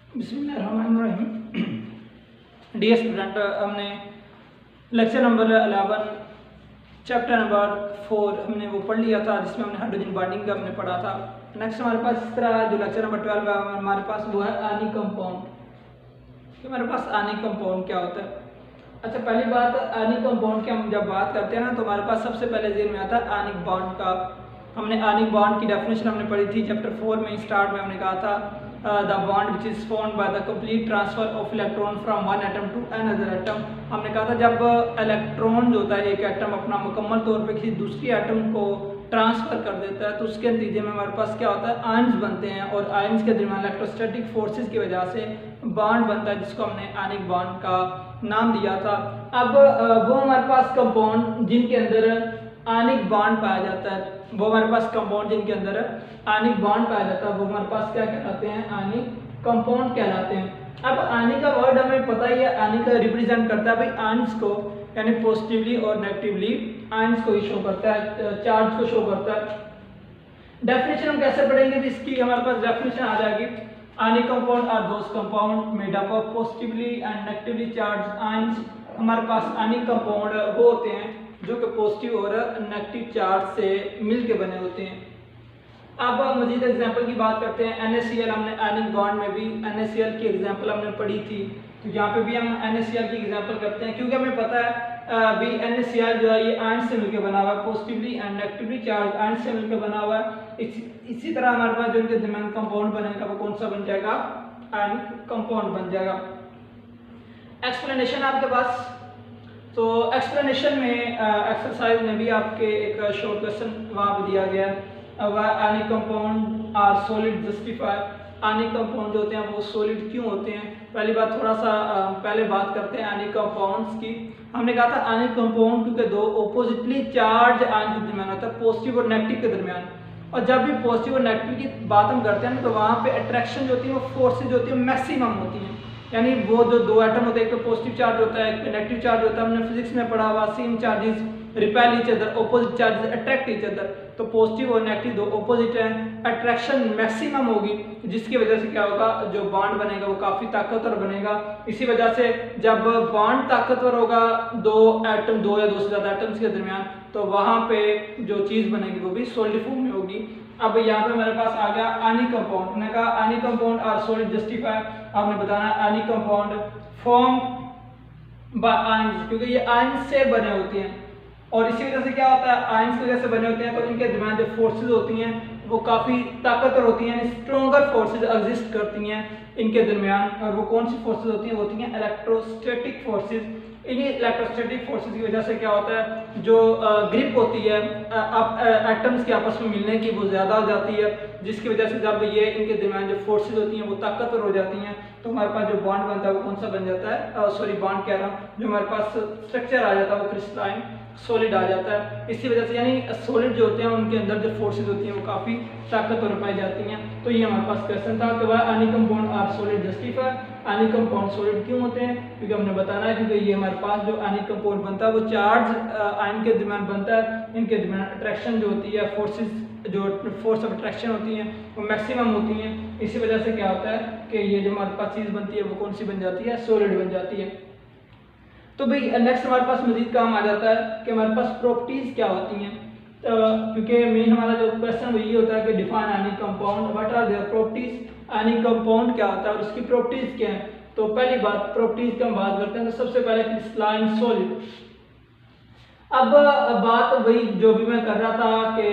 बिस्मिल्लाहिर्रहमानिर्रहीम। Dear student, हमने lecture number 11 chapter number 4 हमने वो पढ़ लिया था, जिसमें हमने हाइड्रोजन बॉन्डिंग का हमने पढ़ा था। नेक्स्ट हमारे पास इस तरह जो लेक्चर नंबर 12 है हमारे पास वो है आयनिक कंपाउंड। हमारे पास आयनिक कंपाउंड क्या होता है? अच्छा, पहली बात आयनिक कंपाउंड की हम जब बात करते हैं ना, तो हमारे पास सबसे पहले ज़हन में आता है आयनिक बॉन्ड का। हमने आयनिक बॉन्ड की डेफिनेशन हमने पढ़ी थी चैप्टर 4 में। स्टार्ट में हमने कहा था the bond which is formed by the complete transfer of electron from one atom to another atom. हमने कहा था जब इलेक्ट्रॉन जो होता है एक एटम अपना मुकम्मल तौर पे किसी दूसरी एटम को ट्रांसफर कर देता है, तो उसके नतीजे में हमारे पास क्या होता है, आयंस बनते हैं, और आयंस के दरमियान इलेक्ट्रोस्टैटिक फोर्सेस की वजह से बॉन्ड बनता है, जिसको हमने आयनिक बॉन्ड का नाम दिया था। अब वो हमारे पास कंपाउंड जिनके अंदर आयनिक बॉन्ड पाया जाता है, वो हमारे पास कंपाउंड जिनके अंदर आयनिक बॉन्ड पाया जाता है, वो हमारे पास क्या कहलाते हैं, आयनिक कंपाउंड कहलाते हैं। अब आयनिक का वर्ड हमें पता ही है, आयनिक रिप्रेजेंट करता है भाई आयंस को, यानी पॉजिटिवली और नेगेटिवली आयंस को ही शो करता है, चार्ज को शो करता है। डेफिनेशन हम कैसे पढ़ेंगे, इसकी हमारे पास डेफिनेशन आ जाएगी, ionic compound are those compound made up of positively and negatively charge ions. हमारे पास आयनिक कंपाउंड वो होते हैं जो कि पॉजिटिव और नेगेटिव चार्ज से मिलके बने होते हैं। अब मजीद एग्जांपल की बात करते हैं। NaCl, हमने आयनिक बॉन्ड में भी NaCl की एग्जांपल हमने पढ़ी थी, तो यहाँ पे भी हम NaCl की एग्जांपल करते हैं, क्योंकि हमें पता है भी NaCl जो है ये आयन से मिलकर बना हुआ है, positively and negatively charge ion से मिलकर बना हुआ है। इसी तरह हमारे पास जो इनके दरमियान कंपाउंड बनेगा वो कौन सा बन जाएगा, आयनिक कंपाउंड बन जाएगा। एक्सप्लेनेशन आपके पास, तो एक्सप्लेनेशन में एक्सरसाइज में भी आपके एक शॉर्ट क्वेश्चन वहाँ पे दिया गया है, ionic compound are solid justify. Ionic compound जो होते हैं वो सॉलिड क्यों होते हैं? पहली बात थोड़ा सा पहले बात करते हैं आयनिक कंपाउंड्स की। हमने कहा था आयनिक कंपाउंड क्योंकि दो ऑपोजिटली चार्ज आयन के दरमियान होता है, पॉजिटिव और नेगेटिव के दरमियान, और जब भी पॉजिटिव और नेगेटिव की बात हम करते हैं तो वहाँ पे अट्रैक्शन जो होती है वो फोर्सेज जो होती है मैक्सिमम होती हैं, यानी वो जो दो एटम होते हैं, एक पे पॉजिटिव चार्ज होता है, एक पे नेगेटिव चार्ज होता है। हमने फिजिक्स में पढ़ा हुआ same charges repel each other, opposite charges attract each other, तो पॉजिटिव और नेगेटिव दो ऑपोजिट हैं, अट्रैक्शन मैक्सिमम होगी, जिसकी वजह से क्या होगा, जो बॉन्ड बनेगा वो काफ़ी ताकतवर बनेगा। इसी वजह से जब बॉन्ड ताकतवर होगा दो एटम, दो या दो से ज़्यादा एटम्स के दरमियान, तो वहाँ पे जो चीज़ बनेगी वो भी सॉलिड फॉर्म में होगी। अब यहाँ पे मेरे पास आ गया आयनिक कंपाउंड। मैंने कहा ionic compound are solid justify, आपने बताना ionic compound form by ions, क्योंकि ये आयंस से बने होते हैं, और इसी वजह से क्या होता है, आयंस की वजह से बने होते हैं, तो इनके दरमियान जो फोर्सेज होती हैं वो काफ़ी ताकतवर होती हैं, यानी स्ट्रॉन्गर फोर्सेज एग्जिस्ट करती हैं इनके दरमियान। और वो कौन सी फोर्सेज होती हैं, वो होती हैं इलेक्ट्रोस्टैटिक फोर्सेज। इन्हीं इलेक्ट्रोस्टैटिक फोर्सेज की वजह से क्या होता है, जो ग्रिप होती है एटम्स के आपस में मिलने की वो ज़्यादा हो जाती है, जिसकी वजह से जब ये इनके दरमियान जो फोर्सेज होती हैं वो ताकतवर हो जाती हैं, तो हमारे पास जो बॉन्ड बनता है वो कौन सा बन जाता है, सॉरी बॉन्ड कह रहा हूँ, जो हमारे पास स्ट्रक्चर आ जाता है वो क्रिस्टलाइन सॉलिड आ जाता है। इसी वजह से यानी सॉलिड जो होते हैं उनके अंदर जो फोर्सेज होती हैं वो काफ़ी ताकतवर पाई जाती हैं। तो ये हमारे पास क्वेश्चन था कि वह ionic compound are solid justify, ionic compound solid क्यों होते हैं, क्योंकि हमने बताना है क्योंकि ये हमारे पास जो आयनिक कंपाउंड बनता है वो चार्ज आयन के दरमियान बनता है, इनके दरमियान अट्रैक्शन जो होती है, फोर्सेज जो फोर्स ऑफ अट्रैक्शन होती हैं वो मैक्सिमम होती हैं। इसी वजह से क्या होता है कि ये जो हमारे पास चीज़ बनती है वो कौन सी बन जाती है, सॉलिड बन जाती है। तो भाई नेक्स्ट हमारे पास मजीद काम आ जाता है कि हमारे पास प्रॉपर्टीज़ क्या होती हैं, क्योंकि मेन हमारा जो क्वेश्चन वो ये होता है कि define ionic compound, what are their properties, ionic compound क्या होता है और उसकी प्रॉपर्टीज़ क्या हैं। तो पहली बात प्रॉपर्टीज़ की हम बात करते हैं, तो सबसे पहले क्रिस्टलाइन सॉलिड। अब बात वही जो भी मैं कर रहा था कि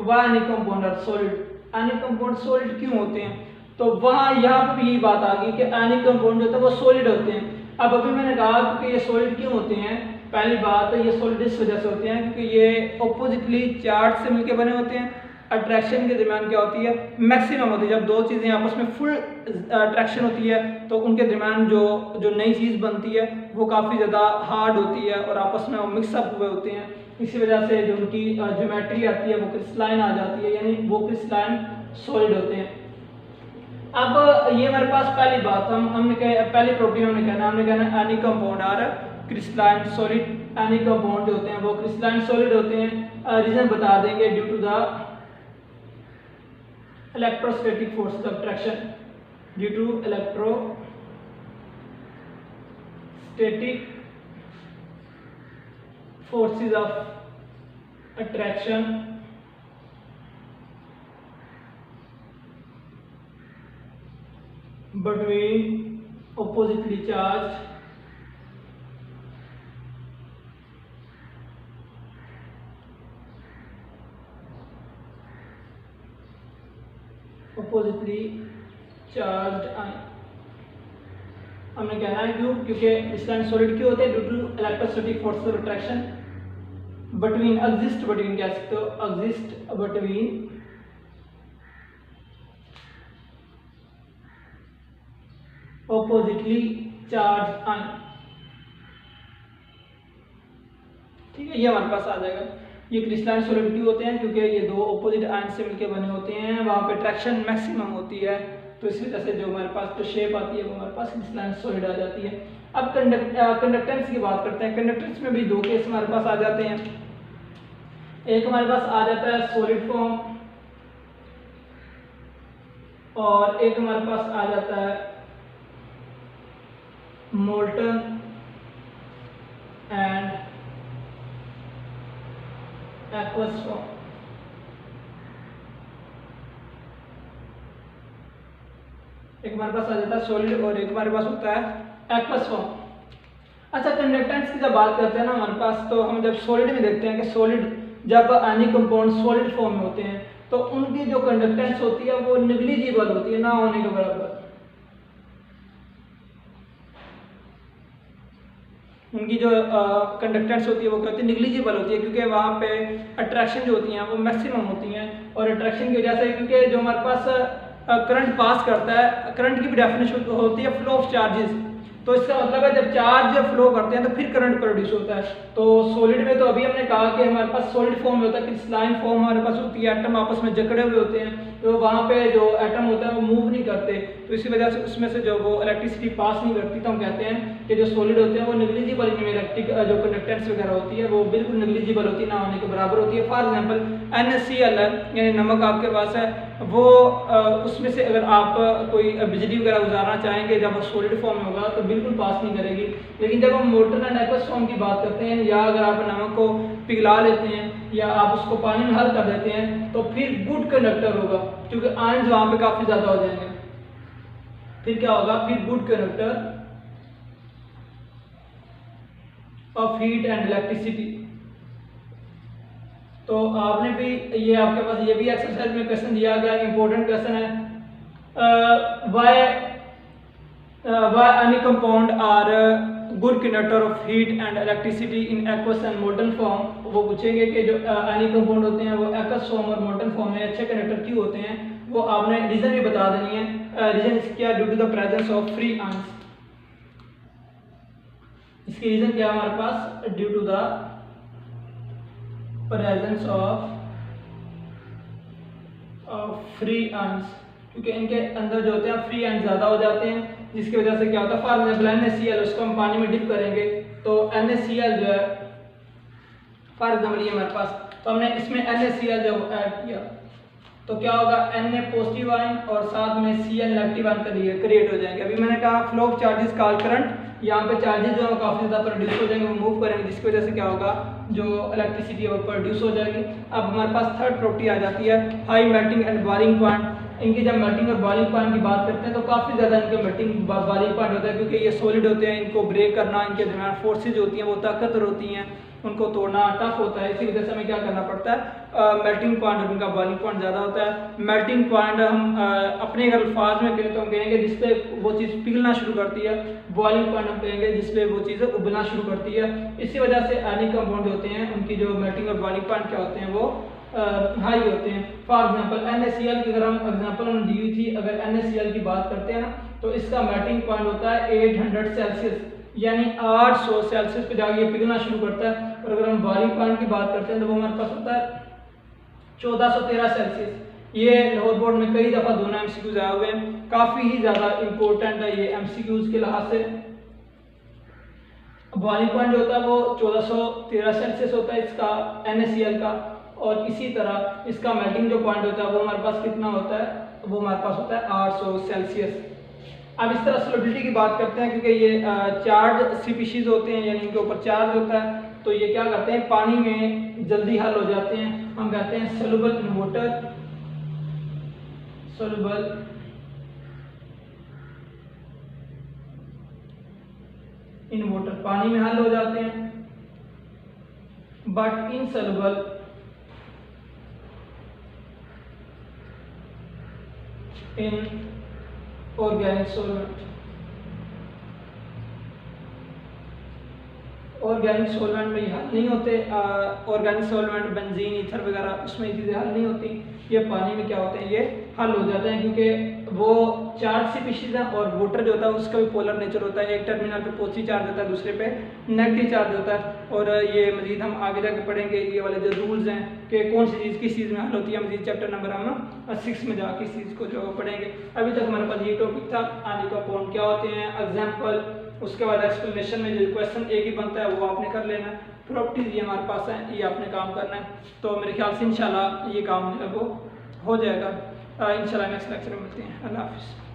वह ionic compound are solid, ionic compound solid क्यों होते हैं, तो वहाँ यहाँ पर भी यही बात आ गई कि आयनिक कंपाउंड जो होता है वो सॉलिड होते हैं। अब अभी मैंने कहा कि ये सॉलिड क्यों होते हैं, पहली बात ये सॉलिड इस वजह से होते हैं क्योंकि ये ऑपोजिटली चार्ज से मिलकर बने होते हैं, अट्रैक्शन के दरमियान क्या होती है, मैक्सिमम होती है। जब दो चीज़ें आपस में फुल अट्रैक्शन होती है तो उनके दरमियान जो नई चीज़ बनती है वो काफ़ी ज़्यादा हार्ड होती है और आपस में वो मिक्सअप हुए होते हैं। इसी वजह से जो उनकी ज्योमेट्री आती है वो क्रिस्टलाइन आ जाती है, यानी वो क्रिस्टलाइन सॉलिड होते हैं। अब ये हमारे पास पहली बात हमने पहली प्रॉपर्टी हमने कहना ionic compound are crystalline solid. Ionic compound जो होते हैं वो क्रिस्टलाइन सॉलिड होते हैं, रीजन बता देंगे, due to the electrostatic forces of attraction. Due to electrostatic forces of attraction between oppositely charged ion। हमने कहना है क्यों, क्योंकि क्रिस्टलाइन सॉलिड क्यों होते हैं, due to electrostatic forces of attraction between exist between कह सकते हो exist between oppositely charged ion। ठीक है, ये हमारे पास आ जाएगा। ये क्रिस्टलाइन सॉलिड क्यों होते हैं, क्योंकि ये दो ऑपोजिट आयन से मिलकर बने होते हैं, वहाँ पे ट्रैक्शन मैक्सिमम होती है, तो इस वजह से जो हमारे पास जो शेप आती है वो हमारे पास क्रिस्टलाइन सॉलिड आ जाती है। अब कंडक्टेंस की बात करते हैं। कंडक्टेंस में भी दो केस हमारे पास आ जाते हैं। एक हमारे पास आ जाता है सॉलिड फॉर्म और एक हमारे पास आ जाता है मोल्टन एंड एक्वस फॉर्म। एक हमारे पास आ जाता है सॉलिड और एक हमारे पास होता है एक्वस फॉर्म। अच्छा, कंडक्टेंस की जब बात करते हैं ना हमारे पास, तो हम जब सॉलिड में देखते हैं कि सॉलिड जब आयनिक कंपाउंड सॉलिड फॉर्म में होते हैं तो उनकी जो कंडक्टेंस होती है वो निग्लिजिबल होती है, ना होने के बराबर। उनकी जो कंडक्टेंस होती है वो क्या होती है, निग्लिजिबल होती है, क्योंकि वहाँ पे अट्रैक्शन जो होती हैं वो मैक्सिमम होती हैं। और अट्रैक्शन की वजह से, क्योंकि जो हमारे पास करंट पास करता है, करंट की भी डेफिनेशन होती है फ्लो ऑफ चार्जेस, तो इसका मतलब है जब चार्ज फ्लो करते हैं तो फिर करंट प्रोड्यूस होता है। तो सॉलिड में तो अभी हमने कहा कि हमारे पास सॉलिड फॉर्म में होता है, क्रिस्टलाइन फॉर्म हमारे पास होती है, एटम आपस में जकड़े हुए होते हैं, तो वहाँ पे जो एटम होता है वो मूव नहीं करते, तो इसी वजह से उसमें से जो वो इलेक्ट्रिसिटी पास नहीं करती, तो हम कहते हैं कि जो सॉलिड होते हैं वो निग्लिजिबल इलेक्ट्रिक जो कंडक्टेंस वगैरह होती है वो बिल्कुल निग्लिजिबल होती है, ना होने के बराबर होती है। फॉर एग्जाम्पल NaCl है, यानी नमक आपके पास है, वो उसमें से अगर आप कोई बिजली वगैरह गुजारना चाहेंगे जब वो सॉलिड फॉर्म में होगा तो बिल्कुल पास नहीं करेगी। लेकिन जब हम मोल्टन एंड एक्वस फॉर्म की बात करते हैं, या अगर आप नमक को पिघला लेते हैं या आप उसको पानी में हल कर देते हैं तो फिर गुड कंडक्टर होगा, क्योंकि आयंस वहाँ पे काफ़ी ज़्यादा हो जाएंगे। फिर क्या होगा, फिर good conductor of heat and electricity. तो आपने भी ये आपके पास ये भी एक्सरसाइज में क्वेश्चन दिया गया, इंपॉर्टेंट क्वेश्चन है, why any compound are good conductor of heat and electricity in aqueous and molten form। वो पूछेंगे कि जो any compound होते हैं वो aqueous form और molten form में अच्छे कंडक्टर क्यों होते हैं, वो आपने रीजन भी बता देनी है। रीजन क्या, due to the presence of free ions. इसकी रीजन क्या है हमारे पास, due to the presence of free ions, क्योंकि इनके अंदर जो होते हैं फ्री आयंस ज़्यादा हो जाते हैं, जिसकी वजह से क्या होता है, फॉर एग्जाम्पल NaCl, उसको हम पानी में डिप करेंगे तो NaCl जो है, फॉर एग्जाम्पल ये हमारे पास, तो हमने इसमें NaCl जब ऐड किया तो क्या होगा, Na पॉजिटिव आयन और साथ में Cl नेगेटिव आयन क्रिएट हो जाएंगे। अभी मैंने कहा flow of charges call current, यहाँ पे चार्जेस जो है काफ़ी ज़्यादा प्रोड्यूस हो जाएंगे, वो मूव करेंगे, जिसकी वजह से क्या होगा, जो इलेक्ट्रिसिटी है वो प्रोड्यूस हो जाएगी। अब हमारे पास थर्ड प्रॉपर्टी आ जाती है high melting and boiling point. इनकी जब मेल्टिंग और बॉइलिंग पॉइंट की बात करते हैं तो काफ़ी ज़्यादा इनके मेल्टिंग बॉइलिंग पॉइंट होता है, क्योंकि ये सॉलिड होते हैं, इनको ब्रेक करना, इनके दरमियान फोर्सेज होती हैं वो ताकतवर होती हैं, उनको तोड़ना टफ होता है। इसी वजह से हमें क्या करना पड़ता है, मेल्टिंग पॉइंट और उनका बॉइलिंग पॉइंट ज़्यादा होता है। मेल्टिंग पॉइंट हम अपने अगर अल्फाज में कहें तो हम कहेंगे जिसपे वो चीज़ पिघलना शुरू करती है, बॉइलिंग पॉइंट हम कहेंगे जिसपे वो चीज़ उबलना शुरू करती है। इसी वजह से आयनिक कंपाउंड होते हैं, उनकी जो मेल्टिंग और बॉइलिंग पॉइंट क्या होते हैं, वो हाई होते हैं। फॉर एग्जांपल NaCl की अगर हम एग्जांपल हम दी हुई थी, अगर NaCl की बात करते हैं ना तो इसका मेल्टिंग पॉइंट होता है 800 सेल्सियस, यानी 800 सेल्सियस पे जाके ये पिघलना शुरू करता है। और अगर हम बॉइलिंग पॉइंट की बात करते हैं तो वो हमारे पास होता है 1413 सेल्सियस। ये लाहौर बोर्ड में कई दफ़ा दोनों MCQs आए हुए हैं, काफ़ी ही ज़्यादा इंपॉर्टेंट है ये MCQs के लिहाज से। बॉइलिंग पॉइंट जो होता है वो 1413 सेल्सियस होता है इसका NaCl का, और इसी तरह इसका मेल्टिंग जो पॉइंट होता है वो हमारे पास कितना होता है, वो हमारे पास होता है 800 सेल्सियस। अब इस तरह सोलिबिलिटी की बात करते हैं, क्योंकि ये चार्ज स्पीशीज होते हैं, यानी इनके ऊपर चार्ज होता है, तो ये क्या करते हैं, पानी में जल्दी हल हो जाते हैं। हम कहते हैं soluble in water, soluble in water, पानी में हल हो जाते हैं, but insoluble in organic solvent. Organic solvent में ये हल नहीं होते। ऑर्गेनिक सॉल्वेंट बेंजीन, ईथर वगैरह, उसमें ये चीज़ें हल नहीं होती। ये पानी में क्या होते हैं, ये हल हो जाते हैं, क्योंकि वो चार्ज स्पीशीज हैं और वाटर जो होता है उसका भी पोलर नेचर होता है। एक टर्मिनल पे पॉजिटिव चार्ज होता है, दूसरे पे नेगेटिव चार्ज होता है। और ये मजीद हम आगे जाके पढ़ेंगे, ये वाले जो रूल्स हैं कि कौन सी चीज़ किस चीज़ में हल होती है, मजीद चैप्टर नंबर हम 6 में जाके इस चीज़ को जो पढ़ेंगे। अभी तक हमारे पास ये टॉपिक था, आने का कौन क्या होते हैं, एग्जाम्पल, उसके बाद एक्सप्लेनेशन में जो क्वेश्चन एक ही बनता है वो आपने कर लेना है। प्रॉपर्टीज ये हमारे पास है, ये आपने काम करना है। तो मेरे ख्याल से इंशाल्लाह ये काम जो है वो हो जाएगा। इंशाल्लाह नेक्स्ट लेक्चर में मिलते हैं। अल्लाह हाफिज़।